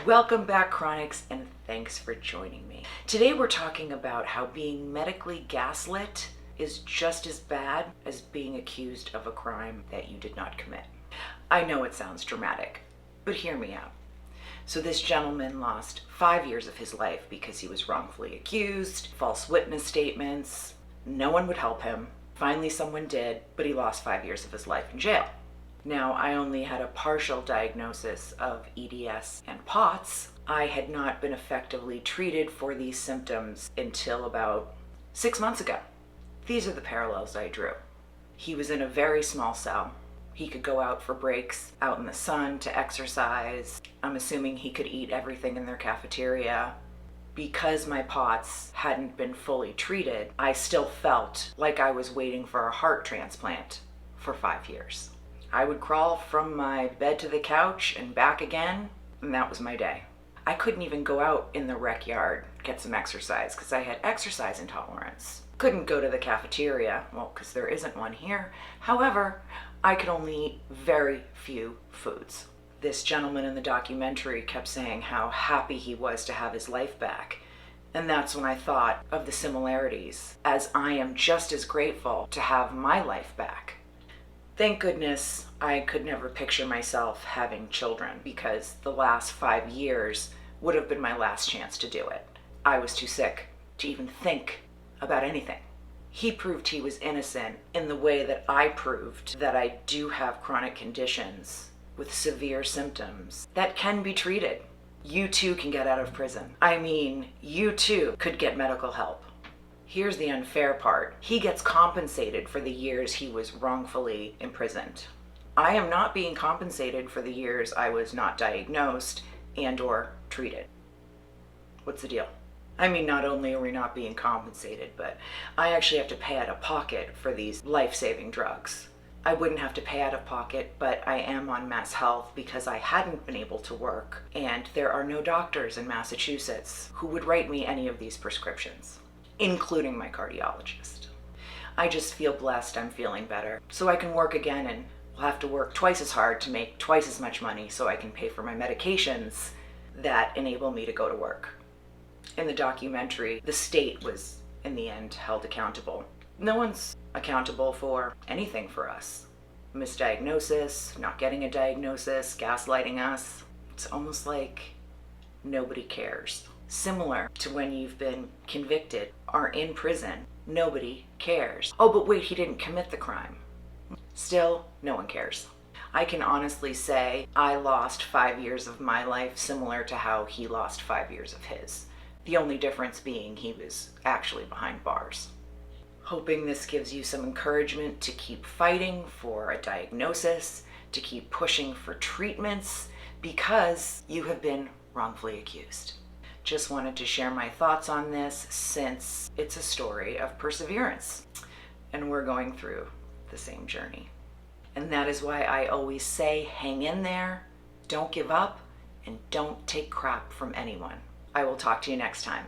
Welcome back, Chronics, and thanks for joining me. Today we're talking about how being medically gaslit is just as bad as being accused of a crime that you did not commit. I know it sounds dramatic, but hear me out. So this gentleman lost 5 years of his life because he was wrongfully accused, false witness statements, no one would help him. Finally someone did, but he lost 5 years of his life in jail. Now, I only had a partial diagnosis of EDS and POTS. I had not been effectively treated for these symptoms until about 6 months ago. These are the parallels I drew. He was in a very small cell. He could go out for breaks, out in the sun to exercise. I'm assuming he could eat everything in their cafeteria. Because my POTS hadn't been fully treated, I still felt like I was waiting for a heart transplant for 5 years. I would crawl from my bed to the couch and back again, and that was my day. I couldn't even go out in the rec yard, get some exercise, because I had exercise intolerance. Couldn't go to the cafeteria, well, because there isn't one here. However, I could only eat very few foods. This gentleman in the documentary kept saying how happy he was to have his life back. And that's when I thought of the similarities, as I am just as grateful to have my life back. Thank goodness I could never picture myself having children, because the last 5 years would have been my last chance to do it. I was too sick to even think about anything. He proved he was innocent in the way that I proved that I do have chronic conditions with severe symptoms that can be treated. You too can get out of prison. I mean, you too could get medical help. Here's the unfair part. He gets compensated for the years he was wrongfully imprisoned. I am not being compensated for the years I was not diagnosed and or treated. What's the deal? I mean, not only are we not being compensated, but I actually have to pay out of pocket for these life-saving drugs. I wouldn't have to pay out of pocket, but I am on Mass Health because I hadn't been able to work, and there are no doctors in Massachusetts who would write me any of these prescriptions, including my cardiologist. I just feel blessed I'm feeling better, so I can work again, and will have to work twice as hard to make twice as much money so I can pay for my medications that enable me to go to work. In the documentary, the state was, in the end, held accountable. No one's accountable for anything for us. Misdiagnosis, not getting a diagnosis, gaslighting us. It's almost like nobody cares. Similar to when you've been convicted, are in prison, nobody cares. Oh, but wait, he didn't commit the crime. Still, no one cares. I can honestly say I lost 5 years of my life similar to how he lost 5 years of his. The only difference being he was actually behind bars. Hoping this gives you some encouragement to keep fighting for a diagnosis, to keep pushing for treatments, because you have been wrongfully accused. Just wanted to share my thoughts on this since it's a story of perseverance, and we're going through the same journey. And that is why I always say, hang in there, don't give up, and don't take crap from anyone. I will talk to you next time.